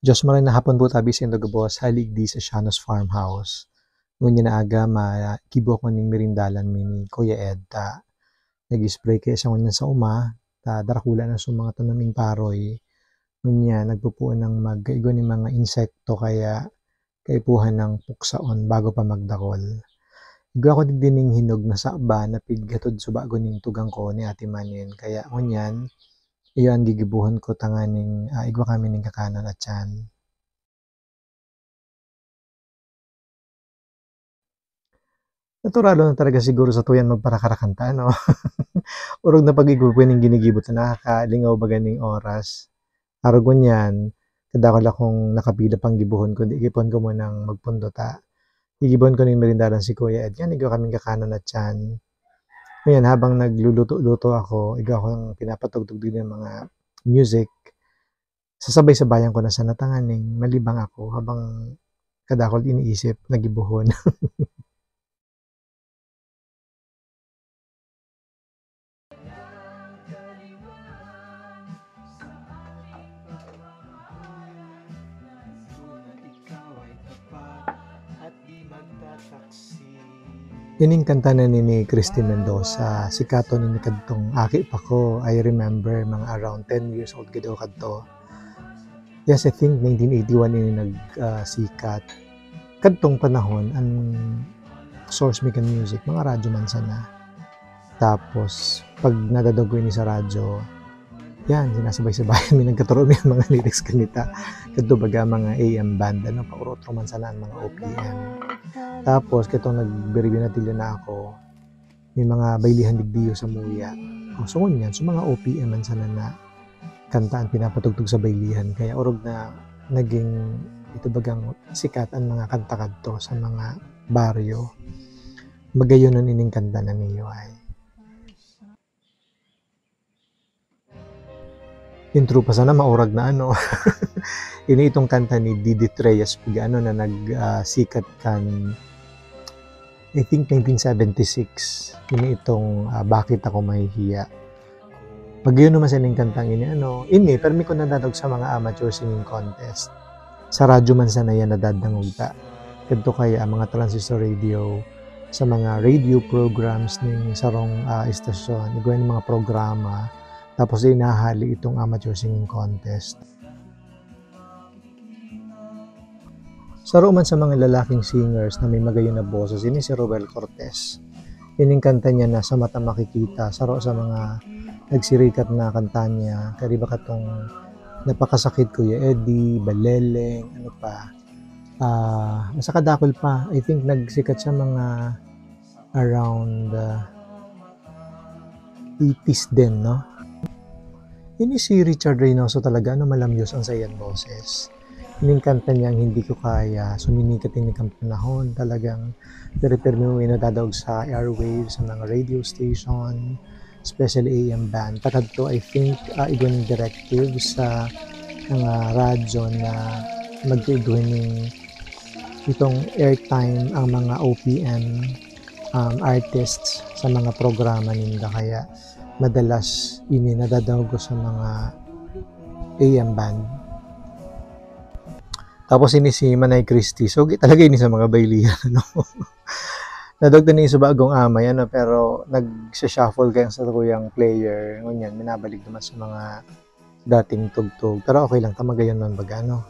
Diyos maray na hapon po tabi sa Indogobos, haligdi sa Shanos Farmhouse. Ngunya na aga kibo ko ning merindalan mi ni Kuya Ed ta nag-spray kaya sa ngunyan sa uma ta darakula na sa mga tanaming paroy. Ngunya nagpupuan ng magkaigo ni mga insekto kaya kaipuhan ng puksaon bago pa magdakol. Igo ako dining hinog na sakba na piggatod sa bago ning tugang ko ni Ate Manin kaya ngunyan iyon gigibuhan ko tanganing igwa kami ning kakanan at tiyan. Naturalo na talaga siguro sa tuyan magparakarakanta, no? Urog na pag-igupo ning ginigibot na nakakalingaw ba ganing oras. Arog yan, kadakol akong nakapila pang gibuhon ko, di kipon ko munang magpundo ta. Igibon ko ning merindaran si Kuya Ed, yan, igaw kaming kakanan at tiyan. Ngayon, habang nagluluto-luto ako, igaw akong pinapatugtog din ng mga music. Sasabay-sabayan ko na sa natanganing, malibang ako habang kadakol iniisip, nagibuhon. Ining kanta na ni Christine Mendoza, si Kato ni kadtong aki pa ko, I remember mga around 10 years old gid ako kadto. Yes, I think 1981 ini nagsikat. Kadtong panahon ang source mi kan music, mga radyo man sana. Tapos pag nadadagoy ni sa radyo, yan, sinasabay-sabayan mi nagkaturo mi mga lyrics kanita. Kadto baga mga AM band, ano, paurot man sana ang mga OPM. Tapos, kitong nagbiribinatilyo na ako, may mga baylihan digdiyo sa muya. So, ngunyan, so mga OPM man sana na kantaan pinapatugtog sa baylihan. Kaya urog na naging ito bagang sikat ang mga kanta kadto sa mga baryo. Magayonon ining kanta na niyo ay. Intro pa sana maurag na ano. Ini itong kanta ni Didi Treyes ano na nagsikat kan I think 1976. Ini itong Bakit Ako Mahihiya. Magayon naman sa ining kantang ini ano, ini permi ko nadadog sa mga amateur singing contest. Sa radyo man sana yan nadadangog ta. Kadto kaya mga transistor radio sa mga radio programs ning sarong istasyon, igawin mga programa. Tapos inahali itong amateur singing contest. Saro man sa mga lalaking singers na may magayon na boses, ini si Roel Cortez. Ining kanta niya na Sa Mata Makikita, saro sa mga nagsirikat na kanta niya. Kaya ba katong Napakasakit Kuya Eddie, Baleleng, ano pa. Nasa kadakol pa, I think nagsikat sa mga around 80s din, no? Ini si Richard Reynoso talaga, ano, malamyos ang sayan boses. Ining kanta niyang Hindi Ko Kaya, suminikat ini kang panahon, talagang pero mo nadadaog sa airwaves, sa mga radio station, especially AM band. Takadto, I think, igawin directive sa mga radyo na magkaiguhin ng itong airtime ang mga OPM artists sa mga programa nila. Kaya madalas ini nadadaog ko sa mga AM band. Tapos ini si Manay Christie. So talaga ini sa mga baylihan, no? Nadagdan ni sa bagong amay, ano, pero nag-shuffle kaya sa kuyang player. Ngunyan, minabalik naman sa mga dating tugtog. Pero okay lang, tamagayon man baga, no?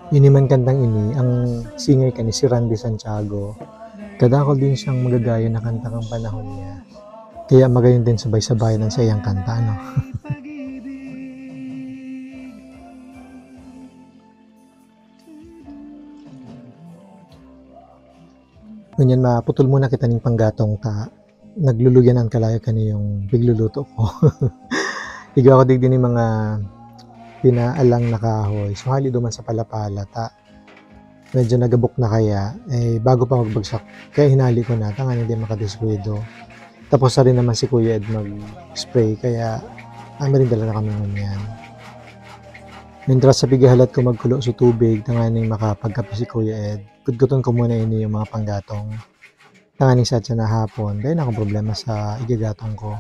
Ini man kantang ini, ang singer ka ni si Randy Santiago. Kadakol din siyang magagaya na kanta kang panahon niya. Kaya magayon din sabay-sabay ng sa iyang kanta, no? Ngunyan, maputol muna kita ning panggatong ta. Naglulugyan ang kalayo ka niyong bigluluto ko. Higaw ko din mga pinaalang na kahoy. So hali duman sa palapala ta. medyo nagabok na kaya, bago pa magbagsak, kaya hinali ko na, tangan hindi makadiskuido. Tapos na rin naman si Kuya Ed mag-spray, kaya rin dala na kami ngunyan. Mientras sa pigahalat ko magkulo sa tubig, tanganing makapagkape si Kuya Ed, gudguton ko muna ini yung mga panggatong. Tanganing sa na hapon, dahil akong problema sa igagatong ko.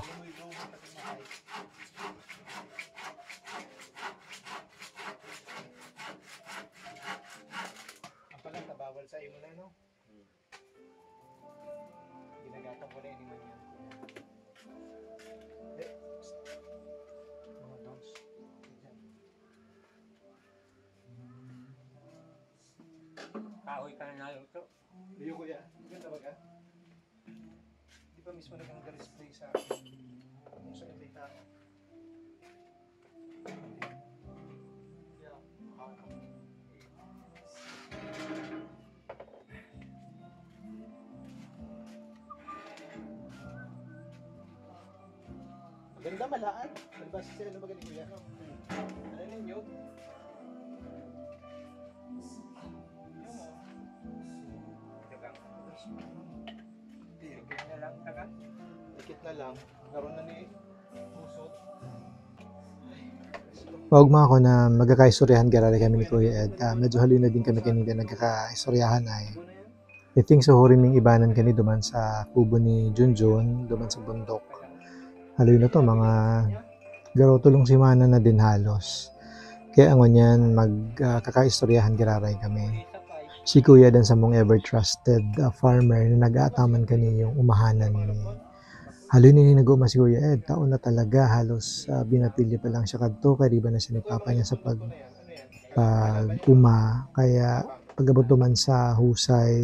Ang palang bawal sa imo na, no? Ginagatong ko na ini man yan. Mga dogs. Kahoy ka na naluto. Liyo Kuya, ganda ba ka? Di pa mismo nag-display sa akin kung saan may tao. Ganda malaan. Nagbasa sila na magaling Kuya. Ano ninyo? Tigil na lang tagal. Ikit na lang. Karoon na ni Pusot. Maugma ako na magkakaistoryahan garari kami ni Kuya Ed. Medyo haloy na din kami kanina nagkakaistoryahan ay. I think so huriming ibanan kani duman sa kubo ni Junjun, duman sa bundok. Haloy na to, mga garo tulong simana na din halos. Kaya ang yan, magkakaistoryahan gararay kami. Si Kuya dan sa mong ever trusted farmer na nag-aataman kani yung umahanan ni haloy ni nag-uma si Kuya Ed, taon na talaga halos binatili pa lang siya kadto kay riba na siya ni papa niya sa pag-uma, kaya pag-abot man sa husay,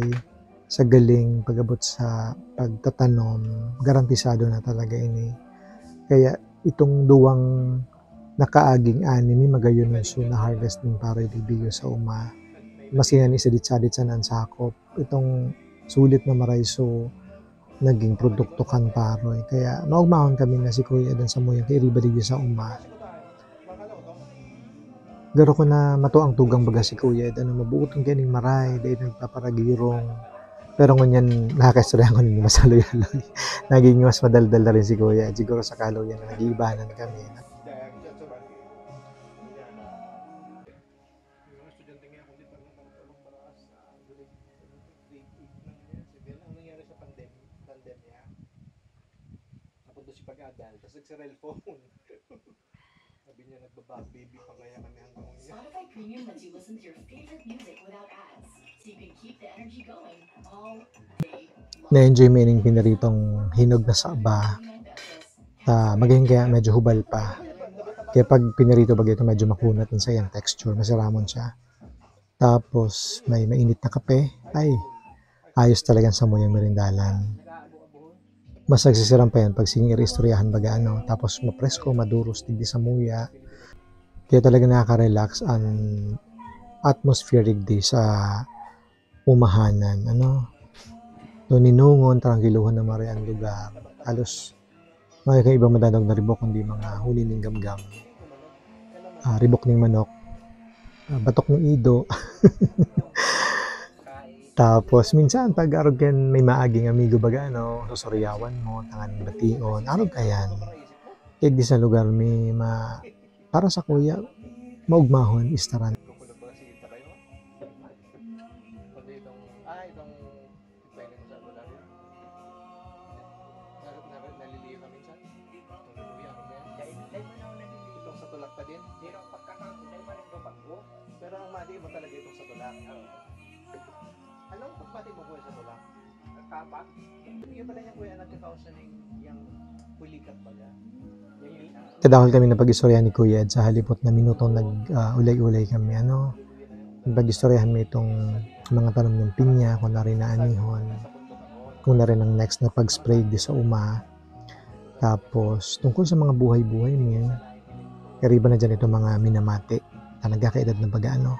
sa galing, pag-abot sa pagtatanom, garantisado na talaga ini. Kaya itong duwang nakaaging ani ni magayon na so na harvest din para ibibiyo sa uma. Masingan ni sadit-sadit sa nansakop. Itong sulit na marayso naging produkto kan paroy. Kaya maugmahon kami na si Kuya dan sa moyang kay ribaligyo sa uma. Garo ko na mato ang tugang baga si Kuya ano mabuoton kining maray dahil nagpaparagirong. Pero ngunyan nakakaistorya ko ni masaloy-aloy. Naging mas madaldal na rin si Kuya. Siguro sa kaloyan na nag-iibanan kami. Pag-adal, tapos nagsa-real phone. Sabi niya nagbaba-baby pa kaya kami hanggang ngayon. Spotify Premium lets you listen to your favorite music without ads, so you can keep the energy going all day long. Na-enjoy mo yung pinaritong hinog na saba. Magayon kaya medyo hubal pa. Kaya pag pinarito ba ito medyo makunat sa yung texture, masiramon siya. Tapos may mainit na kape, ay ayos talagang sa mo yung merindalan. Mas nagsisiram pa yan pag singiristoryahan baga ano, tapos mapresko, maduros, tigdi sa muya. Kaya talaga nakaka-relax ang atmospheric day sa umahanan. Ano? So, ninungon, tranquiluhan na mari ang lugar. Halos, mga ibang madadag na ribok, kundi mga huli ng gamgam. Ribok ng manok, batok ng ido. Tapos minsan pag arog ken may maaging amigo baga ano, susuryawan mo, tangan bation, arog kayan. Kaya di sa lugar may para sa Kuya, maugmahon istaran. Itong sa tulak pa din? Pero ang mali mo talaga itong sa tulak. Anong pagpati mo Kuya sa tulak? Kapag? Yung pala niya Kuya nagkakausan yung pulikat baga. Kadahol kami na pag-istoryahan ni Kuya Ed sa halipot na minutong nag-ulay-ulay kami. Ano? Pag-istoryahan mo itong mga tanom ng pinya, kung na rin na anihon, kung na rin ang next na pag-spray di sa uma. Tapos, tungkol sa mga buhay-buhay mo, kariba na dyan itong mga minamati na nagkakaedad na baga ano.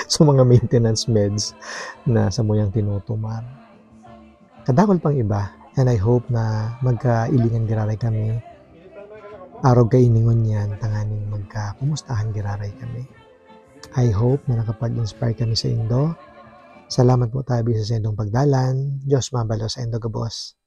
So mga maintenance meds na sa muyang tinutumar. Kadakol pang iba, and I hope na magkailingan giraray kami. Araw kainingon yan, tanganing magkapumustahan giraray kami. I hope na nakapag-inspire kami sa Indo. Salamat po tayo bisa sa indong pagdalan. Diyos mabalo sa Indo, Gabos.